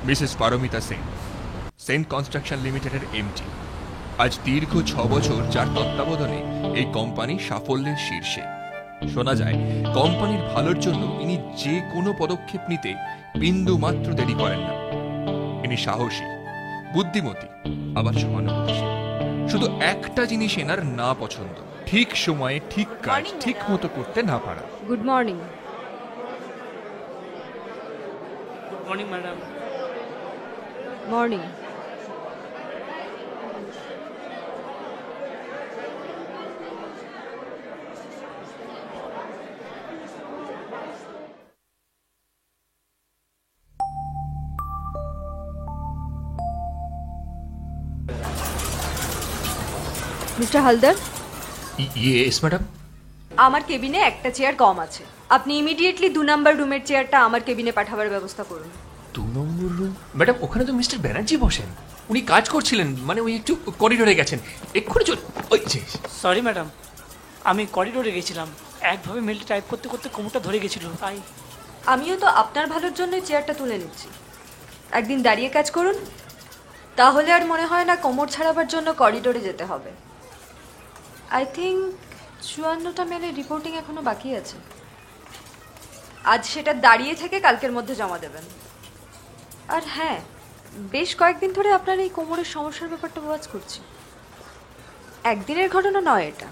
Mrs Paromita Sen, Sen construction লিমিটেডের MD. আজ দীর্ঘ 6 বছর যার তত্ত্বাবধানে এই কোম্পানি সাফল্যের শীর্ষে। শোনা যায় কোম্পানির ভালোর জন্য ইনি যে কোনো পদক্ষেপ নিতে বিন্দু মাত্র দেরি করেন না। ইনি সাহসী, বুদ্ধিমতী, আবার সহানুভূতিশীল। শুধু একটা জিনিস এনার না পছন্দ, ঠিক সময়ে ঠিক কাজ ঠিক মতো করতে না পারা। Good morning. Good morning madam. Morning. Mister Haldar, yes madam. আমার কেবিনে একটা চেয়ার কম আছে, আপনি ইমিডিয়েটলি 2 নম্বর রুমের চেয়ারটা আমার কেবিনে পাঠাবার ব্যবস্থা করুন। 2 নম্বর রুম? ম্যাডাম, ওখানে তো মিস্টার ব্যানার্জি বসেন, উনি কাজ করছিলেন, মানে ওই একটু করিডোরে গেছেন, এক্ষুনি চল। ওই যে সরি ম্যাডাম, আমি করিডোরে গেছিলাম, একভাবে মেলটা টাইপ করতে করতে কোমরটা ধরে গেছিল, তাই। আমিও তো আপনার ভালোর জন্যই চেয়ারটা তুলে নিচ্ছি। একদিন দাঁড়িয়ে কাজ করুন, তাহলে আর মনে হয় না কোমর ছাড়াবার জন্য করিডোরে যেতে হবে। আই থিঙ্ক 54টা মেলের রিপোর্টিং এখনো বাকি আছে। আজ সেটা দাঁড়িয়ে থেকে কালকের মধ্যে জমা দেবেন। আর হ্যাঁ, বেশ কয়েকদিন ধরে আপনার এই কোমরের সমস্যার ব্যাপারটা ওয়াচ করছি। একদিনের ঘটনা নয় এটা।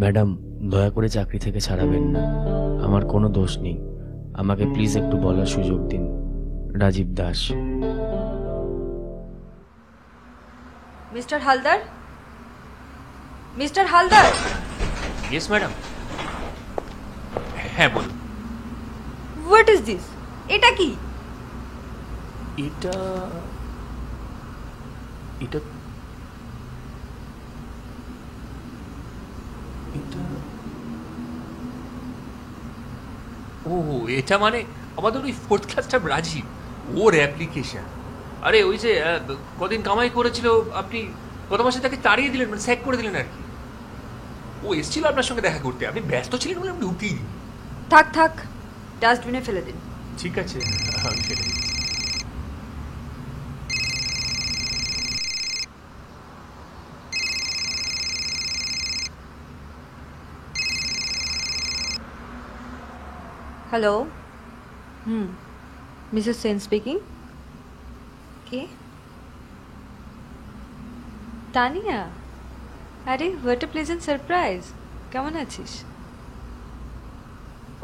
ম্যাডাম, দয়া করে চাকরি থেকে ছাড়াবেন না, আমার কোনো দোষ নেই, আমাকে প্লিজ একটু বলার সুযোগ দিন। Rajib Das. Mister Haldar, mister Haldar. Yes madam. হ্যাঁ বলুন। What is this? এটা কি? এটা এটা এটা ও, এটা মানে আমাদের ওই 4th ক্লাসটা রাজীব, ওর অ্যাপ্লিকেশন। আরে ওই যে কদিন কামাই করেছিল, আপনি গত মাসে তাকে তাড়িয়ে দিলেন, মানে স্যাক করে দিলেন আর কি। ও এসেছিল আপনার সঙ্গে দেখা করতে, আপনি ব্যস্ত ছিলেন বলে আপনি ঢুকতেই দিন। থাক থাক, ডাস্টবিনে ফেলে দিন। ঠিক আছে, আমি ফেলে দিচ্ছি। হ্যালো। Mrs Sen speaking. কে? তানিয়া? আরে হোয়াট এ প্লেজেন্ট সারপ্রাইজ। কেমন আছিস?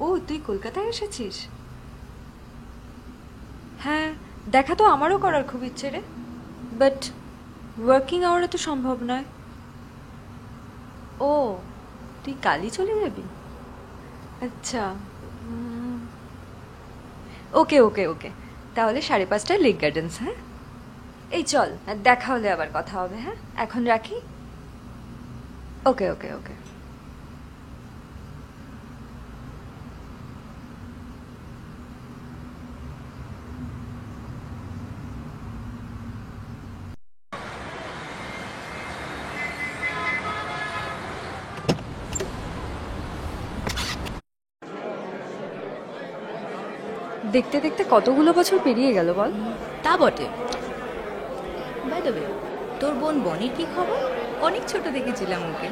ও, তুই কলকাতায় এসেছিস? হ্যাঁ, দেখা তো আমারও করার খুব ইচ্ছে রে, বাট ওয়ার্কিং আওয়ারে তো সম্ভব নয়। ও, তুই কালই চলে যাবি? আচ্ছা, ওকে ওকে ওকে, তাহলে 5:30টায় লেক গার্ডেন্স। হ্যাঁ, এই চল, দেখা হলে আবার কথা হবে। হ্যাঁ, এখন রাখি। ওকে ওকে ওকে। দেখতে দেখতে কতগুলো বছর পেরিয়ে গেল বল। তা বটে। বাই দ্য ওয়ে, তোর বোন বনির কি খবর? অনেক ছোট দেখেছিলাম ওকে।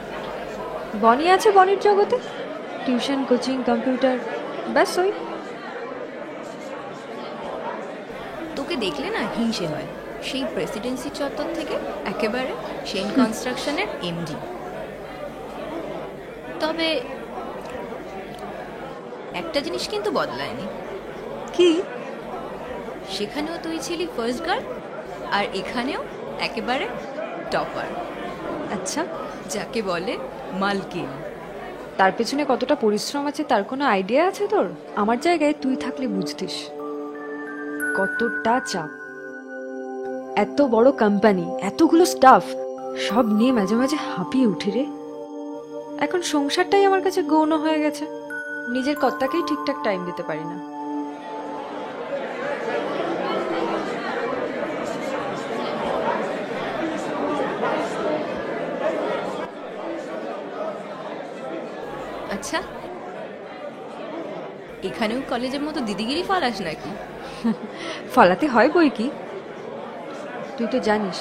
বনি আছে বনির জগতে, টিউশন, কোচিং, কম্পিউটার, ব্যাস ওই। তোকে দেখলে না হিংসে হয়। সেই প্রেসিডেন্সি চত্বর থেকে একেবারে সেন কনস্ট্রাকশনের এমডি। তবে একটা জিনিস কিন্তু বদলায়নি। কি? সেখানেও তুই ছিলি ফার্স্ট গার্ল, আর এখানেও একেবারে টপার, আচ্ছা, যাকে বলে মালকিন। তার পেছনে কতটা পরিশ্রম আছে তার কোনো আইডিয়া আছে তোর? আমার জায়গায় তুই থাকলে বুঝতিস কতটা চাপ। এত বড় কোম্পানি, এতগুলো স্টাফ, সব নিয়ে মাঝে মাঝে হাঁপিয়ে উঠে রে। এখন সংসারটাই আমার কাছে গৌণ হয়ে গেছে, নিজের কর্তাকেই ঠিকঠাক টাইম দিতে পারি না। আচ্ছা, এখানেও কলেজের মতো দিদিগিরি ফলাস নাকি? ফলাতে হয় বই কি। তুই তো জানিস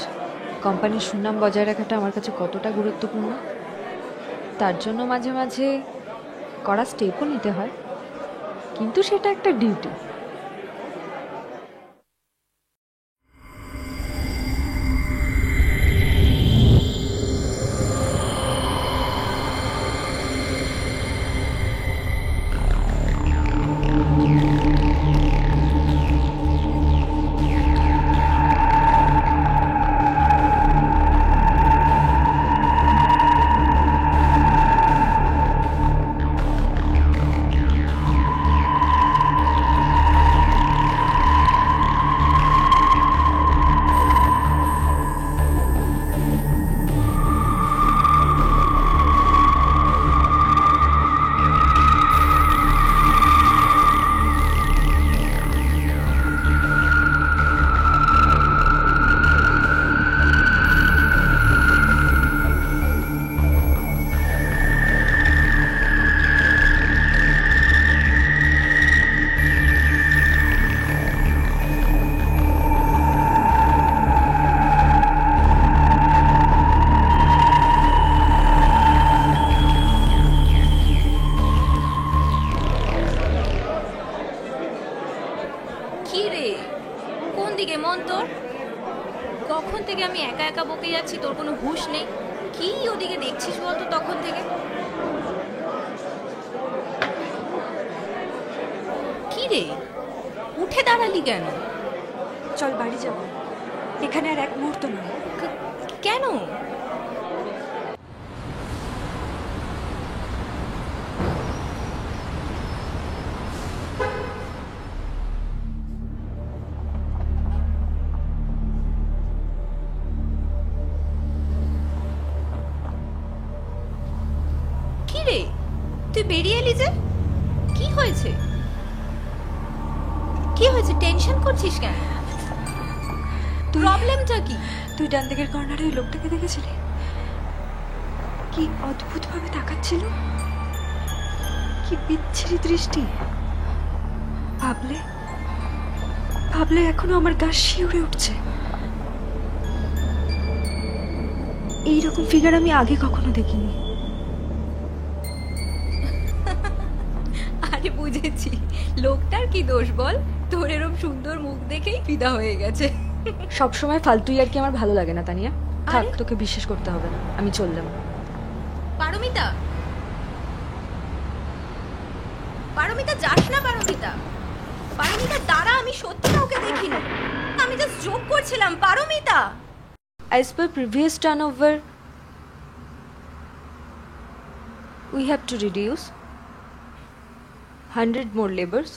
কোম্পানির সুনাম বজায় রাখাটা আমার কাছে কতটা গুরুত্বপূর্ণ। তার জন্য মাঝে মাঝে কড়া স্টেপও নিতে হয়, কিন্তু সেটা একটা ডিউটি। কি রে, কোন দিকে মন তোর? কখন থেকে আমি একা একা বকে যাচ্ছি, তোর কোনো হুঁশ নেই। কি ওদিকে দেখছিস বলতো তখন থেকে? কি রে, উঠে দাঁড়ালি কেন? চল বাড়ি যাব, এখানে আর এক মুহূর্ত নয়। কেন? কি রে, তুই বেরিয়ে এলি যে? কি হয়েছে? কি হয়েছে? টেনশন করছিস কেন? প্রবলেমটা কি? তুই ডান দিকের কর্নারে ওই লোকটাকে দেখেছিলি? কি অদ্ভুত ভাবে তাকাচ্ছিল, কি বিচ্ছিরি দৃষ্টি। ভাবলে ভাবলে এখনো আমার গা শিউরে উঠছে। এইরকম ফিগার আমি আগে কখনো দেখিনি। আরে বুঝেছি, লোকটার কি দোষ বল? তোর এরকম সুন্দর মুখ দেখেই ফিদা হয়ে গেছে। সবসময় ফালতুই আর কি আমার ভালো লাগে না তানিয়া। থাক, আরে? তোকে বিশ্বাস করতে হবে না, আমি চললাম। পারমিতা, পারমিতা যাস না। পারমিতা, পারমিতা দাঁড়া, আমি সত্যি কাউকে দেখিনি, আমি জাস্ট জোক করছিলাম। Paromita, As per previous turnover, we have to reduce 100 more labors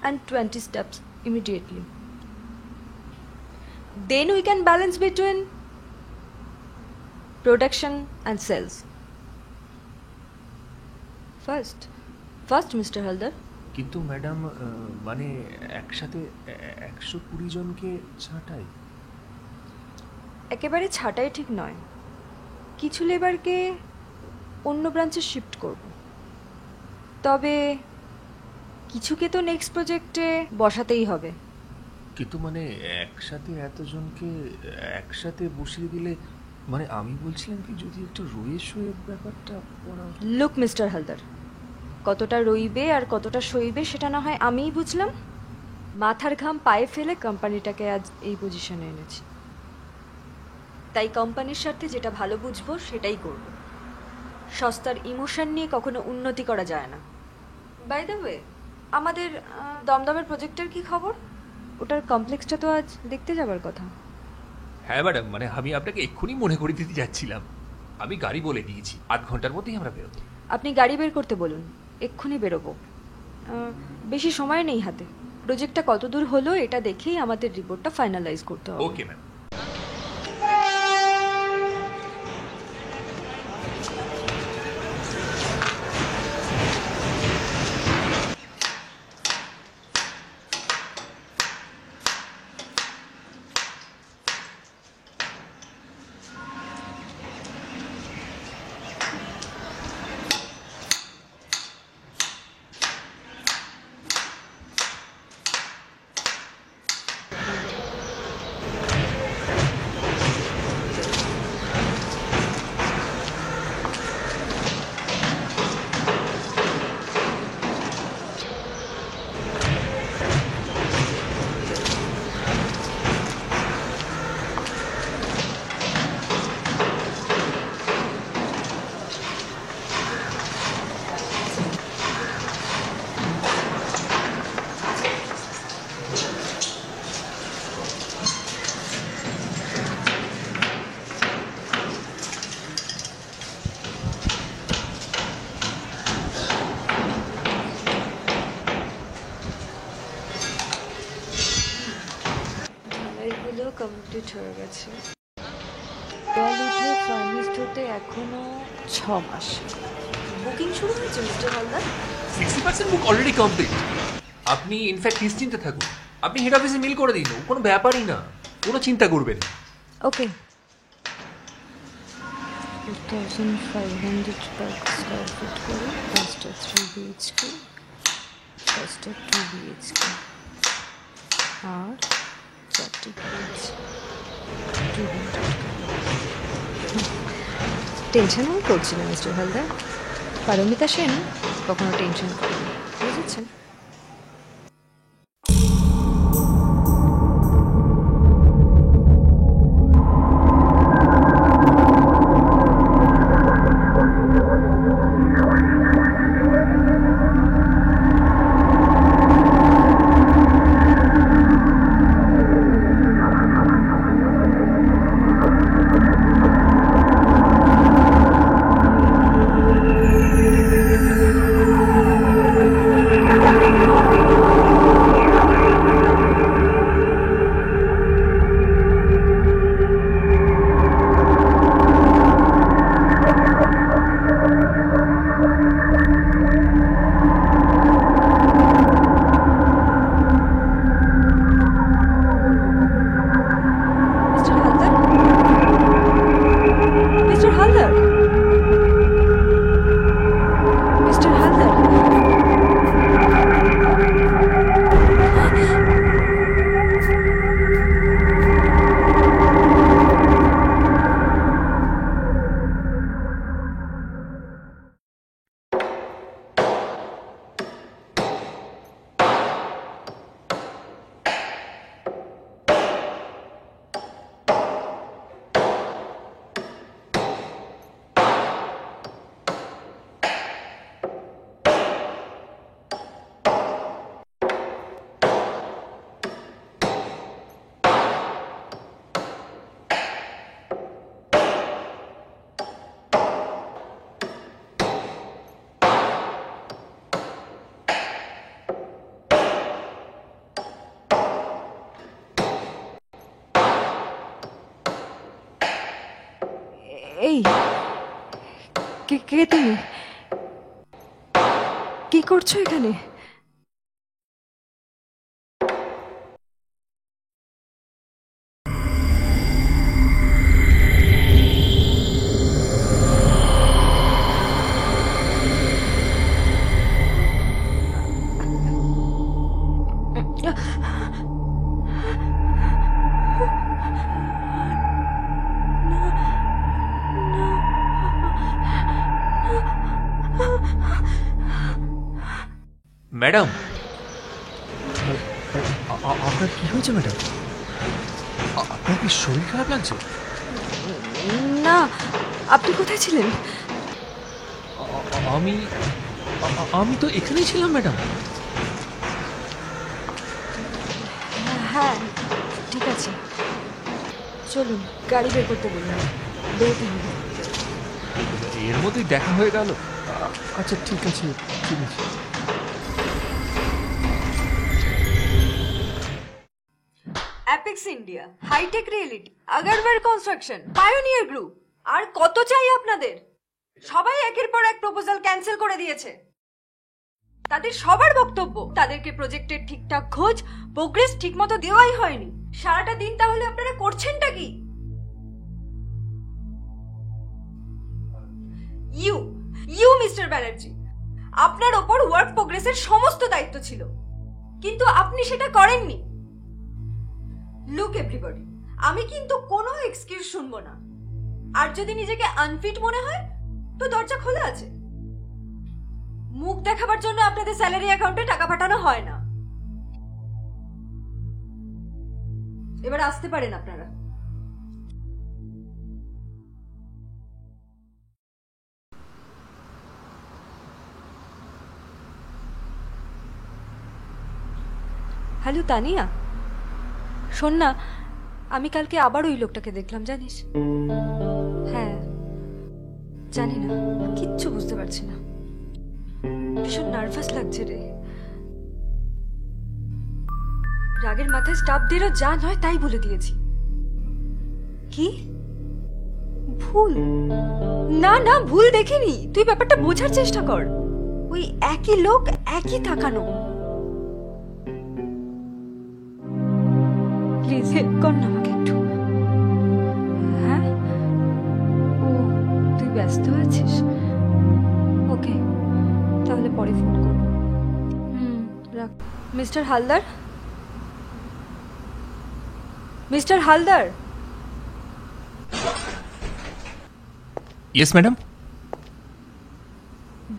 and 20 steps immediately. Then we can balance between production and sales. First, Mr. Haldar. কিন্তু ম্যাডাম, মানে একসাথে 120 জনকে ছাঁটাই? একেবারে ছাঁটাই ঠিক নয়, কিছু লেবারকে অন্য ব্রাঞ্চে শিফট করব, তবে কিছুকে তো নেক্সট প্রজেক্টে বসাতেই হবে। কিন্তু মানে একসাথে এতজনকে একসাথে বসিয়ে দিলে মানে আমি বলছিলাম কি, যদি একটু রয়ে শোয়ে ব্যাপারটা করা। লুক মিস্টার হালদার, কতটা রইবে আর কতটা সইবে সেটা না হয় আমিই বুঝলাম। মাথার ঘাম পায়ে ফেলে কোম্পানিটাকে আজ এই পজিশনে এনেছি, তাই কোম্পানির স্বার্থে যেটা ভালো বুঝবো সেটাই করব। সস্তার ইমোশন নিয়ে কখনো উন্নতি করা যায় না। বাই দ্য ওয়ে, আমাদের দমদমের প্রজেক্টের কি খবর? ওটার কমপ্লেক্সটা তো আজ দেখতে যাবার কথা। হ্যাঁ ম্যাডাম, মানে আমি আপনাকে এক্ষুনি মনে করে দিতে যাচ্ছিলাম। আমি গাড়ি বলে দিয়েছি, 8 ঘন্টার মধ্যেই আমরা বেরোবো। আপনি গাড়ি বের করতে বলুন, এক্ষুনি বেরোবো। বেশি সময় নেই হাতে। প্রজেক্টটা কত দূর হলো এটা দেখেই আমাদের রিপোর্টটা ফাইনালাইজ করতে হবে। Okay ma'am. ঢালাইগুলো কমপ্লিট হয়ে গেছে। জল উঠে ফার্নিশড হতে এখনো 6 মাস। বুকিং শুরু হয়েছে মিস্টার হালদার? 60% বুক অলরেডি কমপ্লিট। আপনি ইনফ্যাক্ট নিশ্চিন্তে থাকুন, আপনি হেড অফিসে মেল করে দিন, কোনো ব্যাপারই না, কোনো চিন্তা করবেন না। ওকে। 2500 per square feet করে, ফার্স্টটা 3 BHK, ফার্স্টটা 2 BHK আর 4টি BHK 200 টেনশন আমি করছি না মিস্টার হালদার। পারমিতা সেন কখনো টেনশন করে না, বুঝেছেন? এই কে কে তুমি? কি করছো এখানে? ম্যাডাম, আপনার কি হয়েছে ম্যাডাম? আপনার কি শরীর খারাপ লাগছে? না, আপনি কোথায় ছিলেন? আমি আমি তো এখানেই ছিলাম ম্যাডাম। হ্যাঁ, ঠিক আছে, চলুন গাড়ি বের করতে বলুন, বেরোতে হবে। এর মধ্যেই দেখা হয়ে গেল। আচ্ছা ঠিক আছে, ঠিক আছে। Apex India, Hitech Reality, Agarwal Construction, Pioneer Group, আর কত চাই আপনাদের? সবাই একের পর এক প্রপোজাল ক্যান্সেল করে দিয়েছে। তাদের সবার বক্তব্য তাদেরকে প্রজেক্টের ঠিকঠাক খোঁজ প্রোগ্রেস ঠিকমতো দেওয়াই হয়নি। সারাটা দিন তাহলে আপনারা করছেনটা কি? ইউ মিস্টার ব্যানার্জি, আপনার ওপর ওয়ার্ক প্রোগ্রেসের সমস্ত দায়িত্ব ছিল, কিন্তু আপনি সেটা করেননি। লুক এভরিবডি, আমি কিন্তু কোনো এক্সকিউজ শুনবো না। আর যদি নিজেকে আনফিট মনে হয় তো দরজা খোলা আছে। মুখ দেখাবার জন্য আপনাদের স্যালারি অ্যাকাউন্টে টাকা পাঠানো হয় না। এবার আসতে পারেন আপনারা। হ্যালো তানিয়া, শোন না, আমি কালকে আবার ওই লোকটাকে দেখলাম জানিস? হ্যাঁ, জানি না, কিচ্ছু বুঝতে পারছি না, ভীষণ নার্ভাস লাগছে রে। রাগের মাথায় স্টাফ দেরও যা নয় তাই বলে দিয়েছি। কি ভুল? না না, ভুল দেখিনি, তুই ব্যাপারটা বোঝার চেষ্টা কর। ওই একই লোক, একই তাকানো। প্লিজ হেল্প কর না আমাকে একটু। হ্যাঁ, ও তুই ব্যস্ত আছিস? ওকে, তাহলে পরে ফোন করব। রাখ। Mister Haldar, mister Haldar. Yes madam.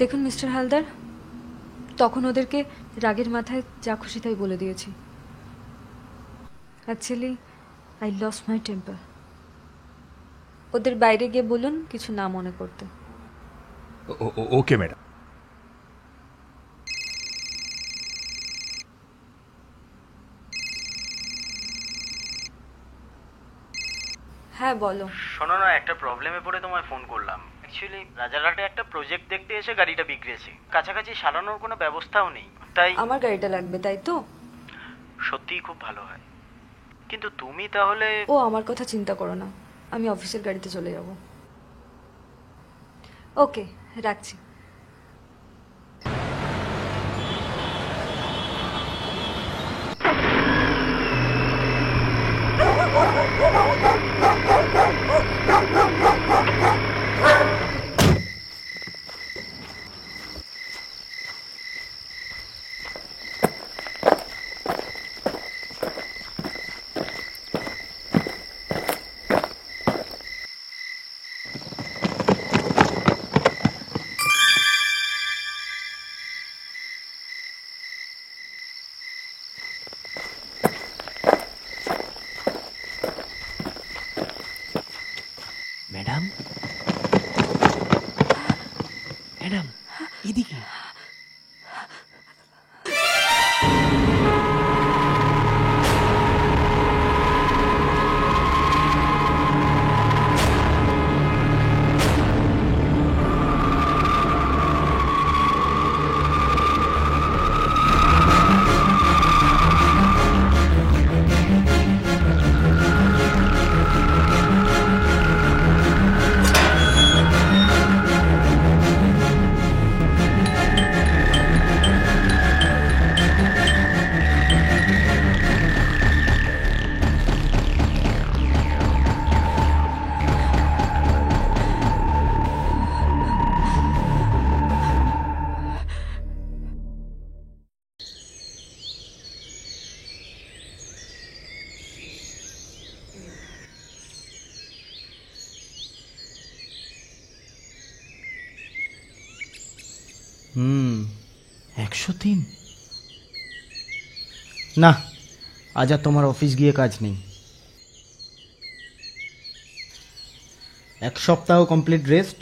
দেখুন মিস্টার হালদার, তখন ওদেরকে রাগের মাথায় যা খুশি তাই বলে দিয়েছি। Actually I lose my temper. ওদের বাইরে গিয়ে বলুন কিছু না মনে করতে। Okay madam. হ্যাঁ বলো। শোনো না, একটা প্রবলেমে পড়ে তোমায় ফোন করলাম। অ্যাকচুয়ালি রাজারহাটে একটা প্রজেক্ট দেখতে এসে গাড়িটা বিগড়েছে, কাছাকাছি সারানোর কোনো ব্যবস্থাও নেই, তাই আমার গাড়িটা লাগবে তাই তো? সত্যিই খুব ভালো হয়, কিন্তু তুমি তাহলে। ও আমার কথা চিন্তা করো না, আমি অফিসের গাড়িতে চলে যাব। ওকে, রাখছি। ম্যাডাম, ম্যাডাম এদিকে। হুম, 103। না, আজ আর তোমার অফিস গিয়ে কাজ নেই। 1 সপ্তাহ কমপ্লিট রেস্ট,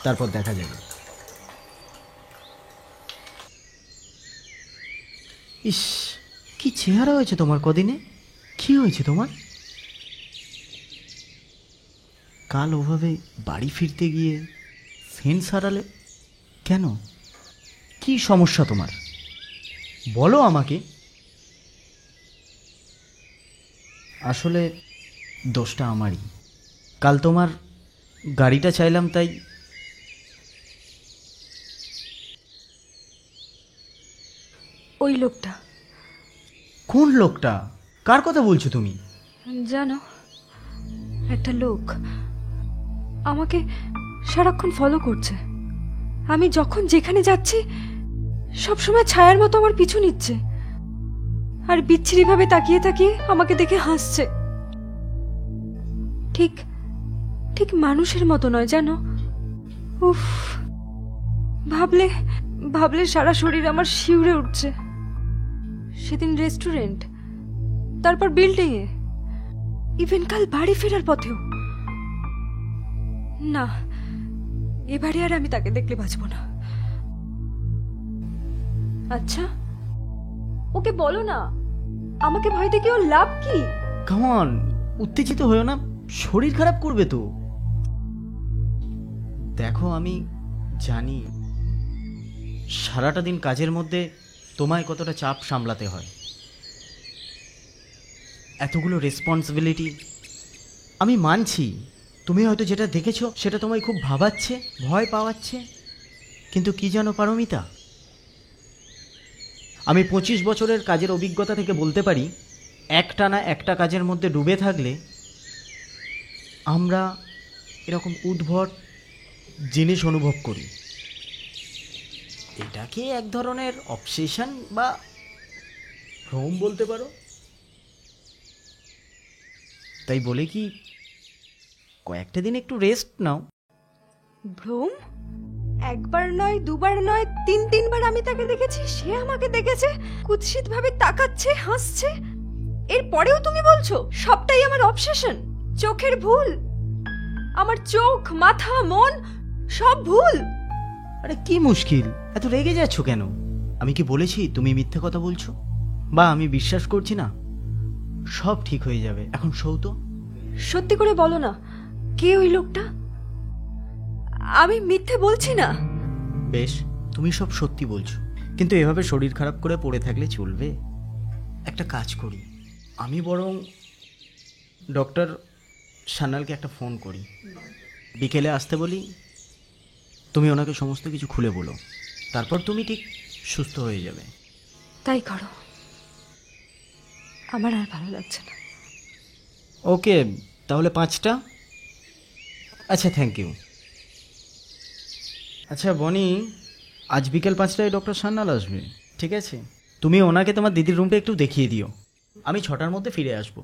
তারপর দেখা যাবে। ইস, কি চেহারা হয়েছে তোমার কদিনে। কি হয়েছে তোমার? কাল ওভাবে বাড়ি ফিরতে গিয়ে সেন্স হারালে কেন? কি সমস্যা তোমার, বলো আমাকে। আসলে দোষটা আমারই। কাল তোমার গাড়িটা চাইলাম, তাই ওই লোকটা। কোন লোকটা? কার কথা বলছো তুমি? জানো, একটা লোক আমাকে সারাক্ষণ ফলো করছে। আমি যখন যেখানে যাচ্ছি সবসময় ছায়ার মতো আমার পিছু নিচ্ছে, আর বিচ্ছিরিভাবে তাকিয়ে তাকিয়ে আমাকে দেখে হাসছে। ঠিক ঠিক মানুষের মতো নয়, জানো। উফ, ভাবলে ভাবলে সারা শরীর আমার শিউরে উঠছে। সেদিন রেস্টুরেন্ট, তারপর বিল্ডিংয়ে, ইভেন কাল বাড়ি ফেরার পথেও। না, এবারে আর আমি তাকে দেখলে বাঁচব না। আচ্ছা, ওকে বলো না, আমাকে ভয় থেকে ওর লাভ কি? কাম অন, উত্তেজিত হয়েও না, শরীর খারাপ করবে তো। দেখো, আমি জানি সারাটা দিন কাজের মধ্যে তোমায় কতটা চাপ সামলাতে হয়, এতগুলো রেসপন্সিবিলিটি। আমি মানছি তুমি হয়তো যেটা দেখেছো সেটা তোমায় খুব ভাবাচ্ছে, ভয় পাওয়াচ্ছে। কিন্তু কি জানো পারমিতা, আমি 25 বছরের কাজের অভিজ্ঞতা থেকে বলতে পারি, একটানা একটা কাজের মধ্যে ডুবে থাকলে আমরা এরকম উদ্ভট জিনিস অনুভব করি। এটাকে এক ধরনের অবসেশন বা ভ্রম বলতে পারো। তাই বলে কি কয়েকটা দিন একটু রেস্ট নাও। ভ্রম? একবার নয়, দুবার নয়, 3-3বার আমি তাকে দেখেছি, সে আমাকে দেখেছে, কুৎসিত ভাবে তাকাচ্ছে, হাসছে। এরপরেও তুমি বলছো সবটাই আমার অবসেশন, চোখের ভুল। আমার চোখ, মাথা, মন সব ভুল। আরে কি মুশকিল, এত রেগে যাচ্ছ কেন? আমি কি বলেছি তুমি মিথ্যে কথা বলছো, বা আমি বিশ্বাস করছি না? সব ঠিক হয়ে যাবে। এখন শোও তো। সত্যি করে বলো না, কে ওই লোকটা? আমি মিথ্যে বলছি না। বেশ, তুমি সব সত্যি বলছো, কিন্তু এভাবে শরীর খারাপ করে পড়ে থাকলে চলবে? একটা কাজ করি, আমি বরং ডক্টর সান্যালকে একটা ফোন করি, বিকেলে আসতে বলি। তুমি ওনাকে সমস্ত কিছু খুলে বলো, তারপর তুমি ঠিক সুস্থ হয়ে যাবে। তাই করো, আমার আর ভালো লাগছে না। ওকে, তাহলে 5টা। আচ্ছা, থ্যাংক ইউ। আচ্ছা বনি, আজ বিকেল 5টায় ডক্টর সান্যাল আসবে, ঠিক আছে? তুমি ওনাকে তোমার দিদির রুমটা একটু দেখিয়ে দিও। আমি 6টার মধ্যে ফিরে আসবো।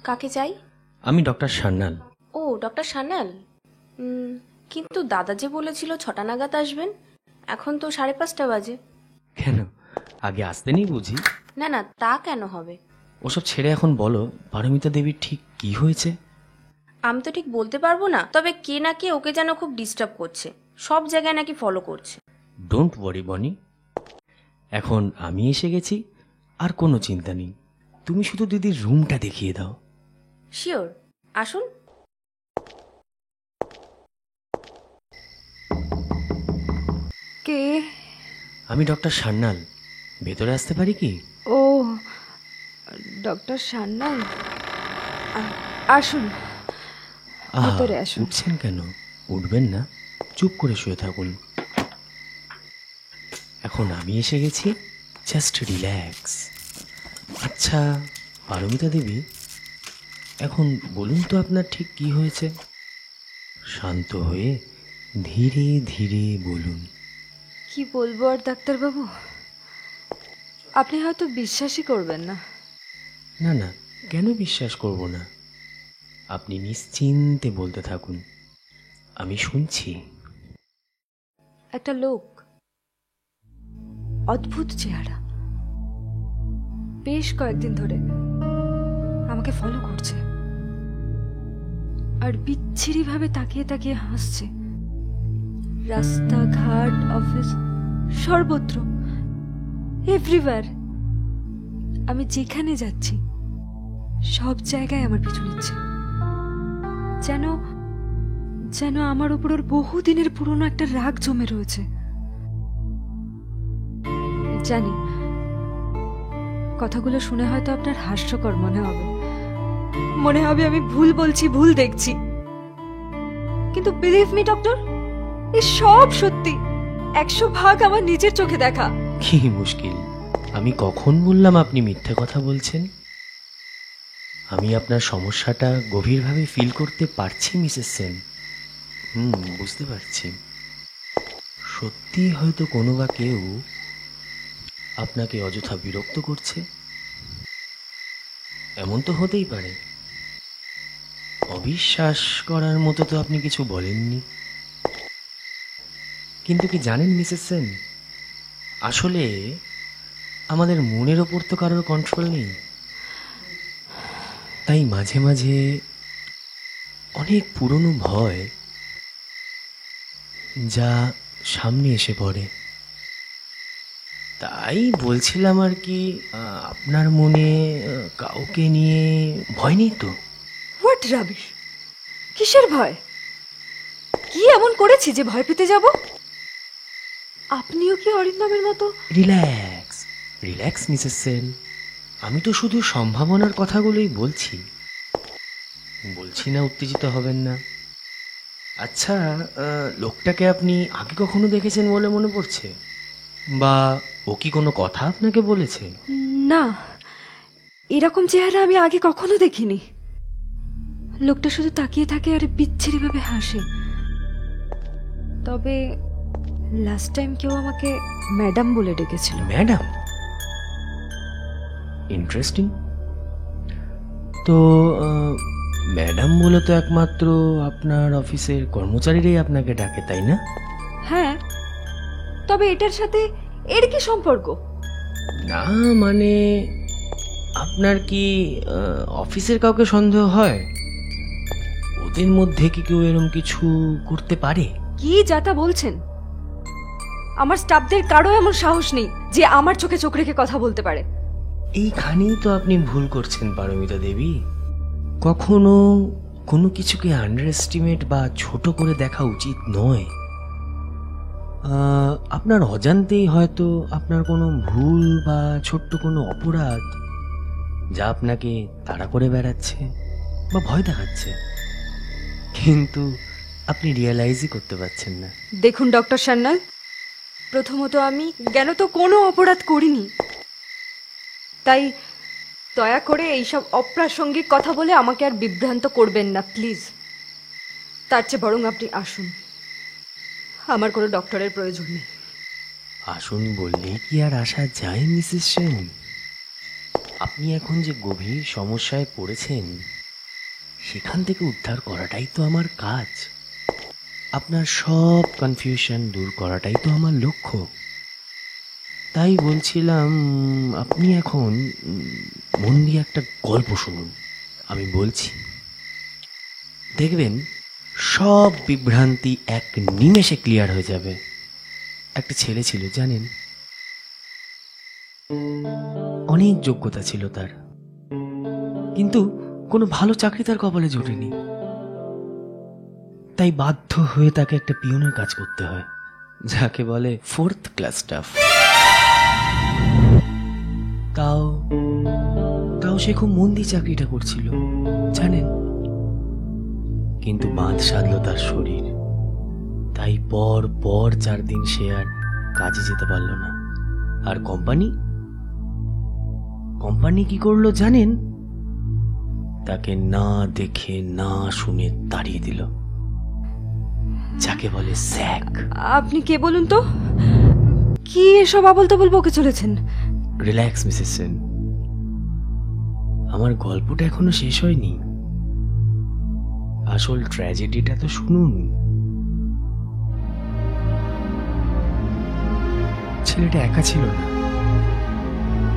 কাকে চাই? আমি ডক্টর সান্যাল। ও, ডক্টর সান্যাল। কিন্তু দাদা যে বলেছিল 6টা নাগাদ আসবেন, এখন তো 5:30 বাজে। কেন, আগে আসতে নেই বুঝি? না না, তা কেন হবে? ওসব ছেড়ে এখন বলো, পারমিতা দেবীর ঠিক কি হয়েছে? আমি তো ঠিক বলতে পারবো না, তবে কে না কে ওকে যেন খুব ডিস্টার্ব করছে, সব জায়গায় নাকি ফলো করছে। ডোন্ট ওয়ারি বনি, এখন আমি এসে গেছি, আর কোনো চিন্তা নেই। তুমি শুধু দিদির রুমটা দেখিয়ে দাও। শিওর, আসুন। কে? আমি ডক্টর সান্যাল, ভেতরে আসতে পারি কি? ও, ডক্টর সান্যাল, আসুন, ভেতরে আসুন। উঠছেন কেন? উঠবেন না, চুপ করে শুয়ে থাকুন। এখন আমি এসে গেছি, জাস্ট রিল্যাক্স। আচ্ছা পারমিতা দেবী, এখন বলুন তো আপনার ঠিক কি হয়েছে? শান্ত হয়ে ধীরে ধীরে বলুন। কি বলবো আর ডাক্তারবাবু, আপনি হয়তো বিশ্বাসই করবেন না। না না, কেন বিশ্বাস করব না? আপনি নিশ্চিন্তে বলতে থাকুন, আমি শুনছি। একটা লোক, অদ্ভুত চেহারা, বেশ কয়েকদিন ধরে আমাকে ফলো করছে আর বিচ্ছিরি ভাবে তাকিয়ে তাকিয়ে হাসছে। রাস্তাঘাট, অফিস, সর্বত্র, এভরিওয়্যার, আমি যেখানে যাচ্ছি সব জায়গায় আমার পিছু নিচ্ছে। যেন যেন আমার উপর ওর বহুদিনের পুরনো একটা রাগ জমে রয়েছে। জানি কথাগুলো শুনে হয়তো আপনার হাস্যকর মনে হবে আমি ভুল বলছি, ভুল দেখছি, কিন্তু বিলিভ মি ডক্টর, এই সব সত্যি, 100% আমার নিজের চোখে দেখা। কি মুশকিল, আমি কখন বললাম আপনি মিথ্যে কথা বলছেন? আমি আপনার সমস্যাটা গভীরভাবে ফিল করতে পারছি মিসেস সেন। বুঝতে পারছি। সত্যি হয়তো কোনো বা কেউ আপনাকে অযথা বিরক্ত করছে। এমন তো হতেই পারে। অবিশ্বাস করার মতো তো আপনি কিছু বলেননি। কিন্তু কি জানেন মিসেস সেন, আসলে আমাদের মনের ওপর তো কারোর কন্ট্রোল নেই। তাই মাঝে মাঝে অনেক পুরনো ভয় যা সামনে এসে পড়ে। তাই বলছিলাম আর কি, আপনার মনে কাউকে নিয়ে ভয় নেই তো? What rubbish! কিসের ভয়? কি এমন করেছি যে ভয় পেতে যাব? আপনিও কি অরিন্দমের মতো? রিল্যাক্স রিল্যাক্স মিসেস সেন, আমি তো শুধু সম্ভাবনার কথাগুলোই বলছি না উত্তেজিত হবেন না। আচ্ছা, লোকটাকে আপনি আগে কখনো দেখেছেন বলে মনে পড়ছে? বা ও কি কোনো কথা আপনাকে বলেছে? না, এরকম চেহারা আমি আগে কখনো দেখিনি। লোকটা শুধু তাকিয়ে থাকে আর বিচ্ছিরি ভাবে হাসে। তবে লাস্ট টাইম কেউ আমাকে ম্যাডাম বলে ডেকেছিল। ম্যাডাম? ইন্টারেস্টিং। তো ম্যাডাম বলে তো একমাত্র আপনার অফিসের কর্মচারীরাই আপনাকে ডাকে, তাই না? হ্যাঁ, তবে এটার সাথে এর কি সম্পর্ক? না মানে, আপনার কি অফিসের কাউকে সন্দেহ হয়? ওদের মধ্যে কি কেউ এরকম কিছু করতে পারে? কি যাতা বলছেন? আমার স্টাফদের কারো এমন সাহস নেই যে আমার চোখে চোখ রেখে কথা বলতে পারে। এইখানেই তো আপনি ভুল করছেন পারমিতা দেবী। কখনো কোনো কিছুকে আন্ডার এস্টিমেট বা ছোট করে দেখা উচিত নয়। আপনার অজান্তেই হয়তো আপনার কোনো ভুল বা ছোট্ট কোনো অপরাধ যা আপনাকে তাড়া করে বেড়াচ্ছে বা ভয় দেখাচ্ছে, কিন্তু আপনি রিয়েলাইজই করতে পারছেন না। দেখুন ডক্টর সান্যাল, প্রথমত আমি জ্ঞানত কোনো অপরাধ করিনি, তাই দয়া করে এইসব অপ্রাসঙ্গিক কথা বলে আমাকে আর বিভ্রান্ত করবেন না প্লিজ। তার চেয়ে বরং আপনি আসুন, আমার কোনো ডক্টরের প্রয়োজন নেই। আসুন বললেই কি আর আসা যায় মিসেস সেন? আপনি এখন যে গভীর সমস্যায় পড়েছেন সেখান থেকে উদ্ধার করাটাই তো আমার কাজ। আপনার সব কনফিউশন দূর করাটাই তো আমার লক্ষ্য। তাই বলছিলাম, আপনি এখন মন দিয়ে একটা গল্প শুনুন। আমি বলছি, দেখবেন সব বিভ্রান্তি এক নিমেষে ক্লিয়ার হয়ে যাবে। একটা ছেলে ছিল জানেন, অনেক যোগ্যতা ছিল তার, কিন্তু কোনো ভালো চাকরি তার কপালে জোটেনি। তাই বাধ্য হয়ে তাকে একটা পিয়নের কাজ করতে হয়, যাকে বলে 4th ক্লাস স্টাফ। তাও সে খুব মন দিয়ে চাকরিটা করছিল জানেন, কিন্তু বাঁধ সাধলো তার শরীর। তাই পর 4 দিন সে আর কাজে যেতে পারল না। আর কোম্পানি কি করলো জানেন? তাকে না দেখে না শুনে তাড়িয়ে দিল। যাকে বলে স্যাক। আপনি কে বলুন তো? কি এসব আবল তাবল বকে চলেছেন? রিল্যাক্স মিসেস সেন, আমার গল্পটা এখনো শেষ হয়নি। আসল ট্র্যাজেডিটা তো শুনুন। ছেলেটা একা ছিল না,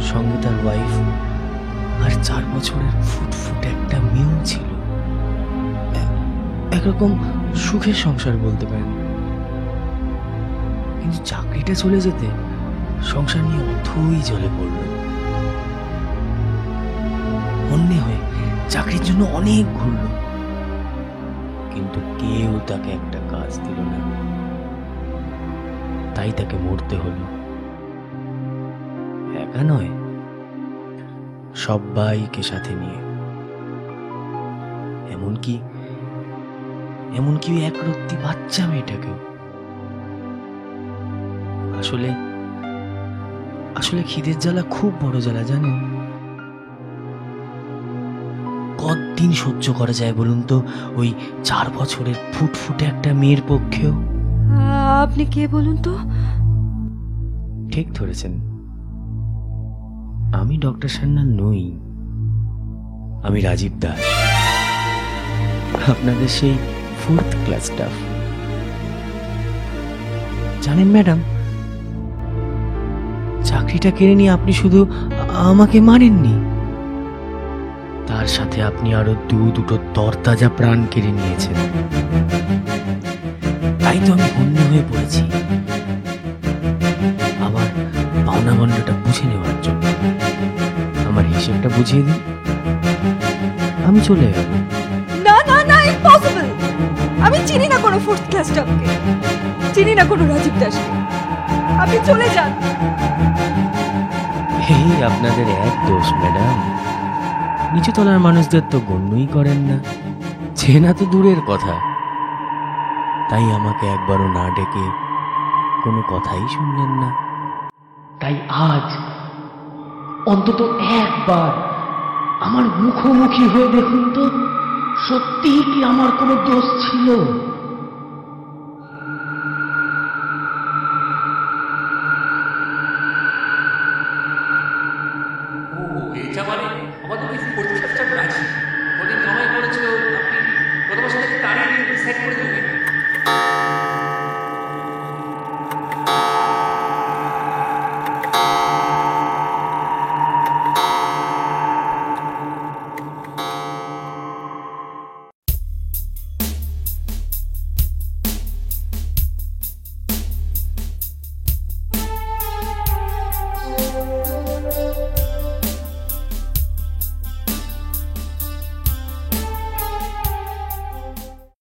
সঙ্গে তার ওয়াইফ আর 4 বছরের ফুটফুট একটা মেয়েও ছিল। একরকম সুখের সংসার বলতে পারেন। কিন্তু চাকরিটা চলে যেতে সংসার নিয়ে অথই জলে পড়ল। অন্য হয়ে চাকরির জন্য অনেক ঘুরল, কিন্তু কেউ তাকে একটা কাজ দিল না। তাই তাকে মরতে হলো। একা নয়, সবাইকে সাথে নিয়ে। এমনকি একরত্তি বাচ্চা মেয়েটাকেও। আসলে খিদের জ্বালা খুব বড় জ্বালা, জানেন? কতদিন সহ্য করা যায় বলুন তো ওই 4 বছরের ফুটফুটে একটা মেয়ের পক্ষেও? আপনি কে বলুন তো? ঠিক ধরেছেন, আমি ডক্টর সান্যাল নই, আমি রাজীব দাস, আপনাদের সেই 4th ক্লাস স্টাফ। জানেন ম্যাডাম, চাকরিটা কেড়ে নিয়ে আপনি শুধু আমাকে মারেননি, তার সাথে আপনি আরো দুটো তরতাজা প্রাণ কেড়ে নিয়েছেন। তাই তো আমি হন্য হয়ে পড়েছি আমার পাওনাগণ্ডটা বুঝে নেওয়ার জন্য। আমার হিসেবটা বুঝিয়ে দিন, আমি চলে যাব। না না না, ইম্পসিবল। আমি চিনি না কোনো 4th ক্লাস স্টাফকে, চিনি না কোনো রাজীব দাসকে। আপনি চলে যান। এই আপনাদের এক দোষ ম্যাডাম, নিচু তলার মানুষদের তো গণ্যই করেন না, চেনা তো দূরের কথা। তাই আমাকে একবারও না ডেকে কোনো কথাই শুনলেন না। তাই আজ অন্তত একবার আমার মুখোমুখি হয়ে দেখুন তো, সত্যিই কি আমার কোনো দোষ ছিল? ও এটা মানে আমাদের ওই